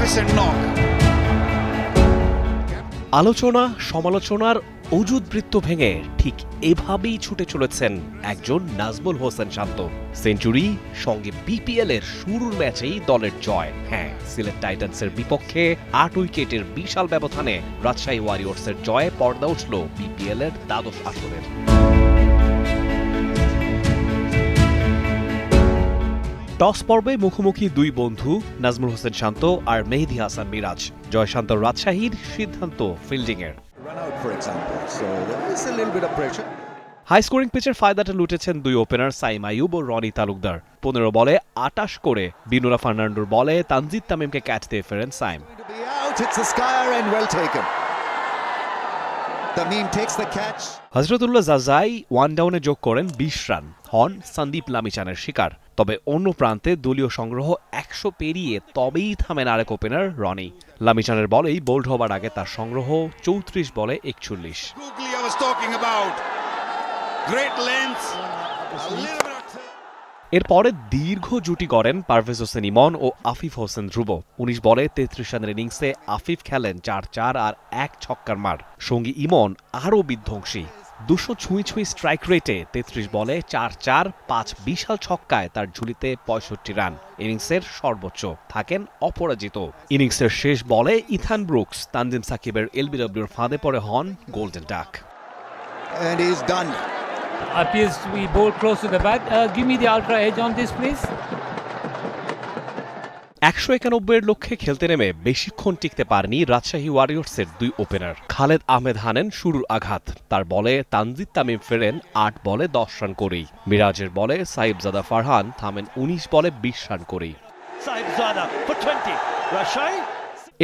magnificent knock. আলোচনা সমালোচনার অজুদ বৃত্ত ভেঙে ঠিক এভাবেই ছুটে চলেছেন একজন নাজমুল হোসেন শান্ত। সেঞ্চুরি সঙ্গে বিপিএল এর শুরুর ম্যাচেই দলের জয়। হ্যাঁ, সিলেট টাইটান্সের বিপক্ষে ৮ উইকেটের বিশাল ব্যবধানে রাজশাহী ওয়ারিয়র্সের জয়ে পর্দা উঠল বিপিএল এর দ্বাদশ আসরের। টস পর্বে মুখোমুখি দুই বন্ধু নাজমুল হোসেন শান্ত আর মেহেদী হাসান মিরাজ। জয়শান্ত রাজশাহীর সিদ্ধান্ত ফিল্ডিংয়ের। হাই স্কোরিং পিচের ফায়দাটা লুটেছেন দুই ওপেনার সাইম আইয়ুব ও রনি তালুকদার। ১৫ বলে ২৮ করে বিনুরা ফার্নান্ডোর বলে তানজিদ তামিমকে ক্যাচ দিয়ে ফেরেন সাইম। হযরতুল্লাহ জাজাই ওয়ান ডাউনে যোগ করেন ২০ রান, হন সন্দীপ লামিচানের শিকার। তবে অন্য প্রান্তে দলীয় সংগ্রহ ১০০ পেরিয়ে তবেই থামেন আরেক ওপেনার রনি। লামিচানের বলেই বোল্ড হবার আগে তার সংগ্রহ ৩৪ বলে ৪১। এরপরে দীর্ঘ জুটি গড়েন পারভেজ হোসেন ইমন ও আফিফ হোসেন ধ্রুব। ১৯ বলে ৩৩ রানের ইনিংসে আফিফ খেলেন ৪-৪ আর ১ ছক্কার মার। সঙ্গী ইমন আরও বিধ্বংসী। ২০০ ছুঁই স্ট্রাইক রেটে ৩৩ বলে ৪-৪, ৫ বিশাল ছক্কায় তার ঝুলিতে ৬৫ রান। ইনিংসের সর্বোচ্চ, থাকেন অপরাজিত। ইনিংসের শেষ বলে ইথান ব্রুকস তানজিম সাকিবের এলবিডব্লিউর ফাঁদে পড়ে হন golden duck. Appears to be ball close to the bat. Give me the ultra edge on this, please. ১৯১ লক্ষ্যে খেলতে নেমে বেশিক্ষণ টিকতে পারেনি রাজশাহী ওয়ারিয়র্সের দুই ওপেনার। খালেদ আহমেদ হানেন শুরুর আঘাত, তার বলে তানজিদ তামিম ফেরেন ৮ বলে ১০ রান করেই। মিরাজের বলে সাইবজাদা ফারহান থামেন ১৯ বলে ২০ রান করেই।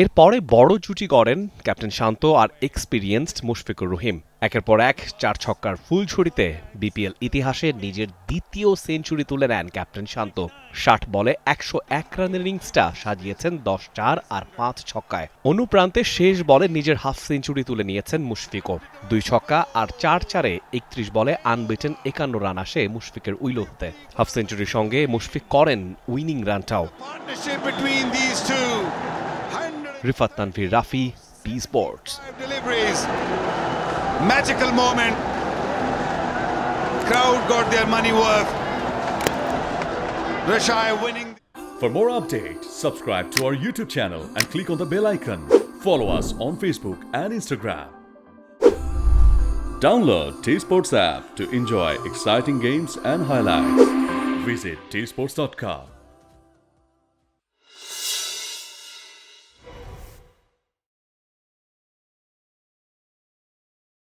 এরপরে বড় জুটি গড়েন ক্যাপ্টেন শান্ত আর এক্সপিরিয়েন্সড মুশফিকুর রহিম। একের পর এক ৪ ছক্কার ফুলঝুরিতে বিপিএল ইতিহাসে নিজের দ্বিতীয় সেঞ্চুরি তুলে নেন ক্যাপ্টেন শান্ত। ৬০ বলে ১০১ রানের ইনিংসটা সাজিয়েছেন ১০-৪ আর ৫ ছক্কায়। অনুপ্রান্তে শেষ বলে নিজের হাফ সেঞ্চুরি তুলে নিয়েছেন মুশফিকও। ২ ছক্কা আর ৪-৪-এ ৩১ বলে আনবিটেন ৫১ রান আসে মুশফিকের উইলতে। হাফ সেঞ্চুরির সঙ্গে মুশফিক করেন উইনিং রানটাও। Rifat Tanvir Rafi, B sports. Magical moment. Crowd got their money worth. Rashai winning. For more updates, subscribe to our YouTube channel and click on the bell icon. Follow us on Facebook and Instagram. Download T-Sports app to enjoy exciting games and highlights. Visit tsports.com.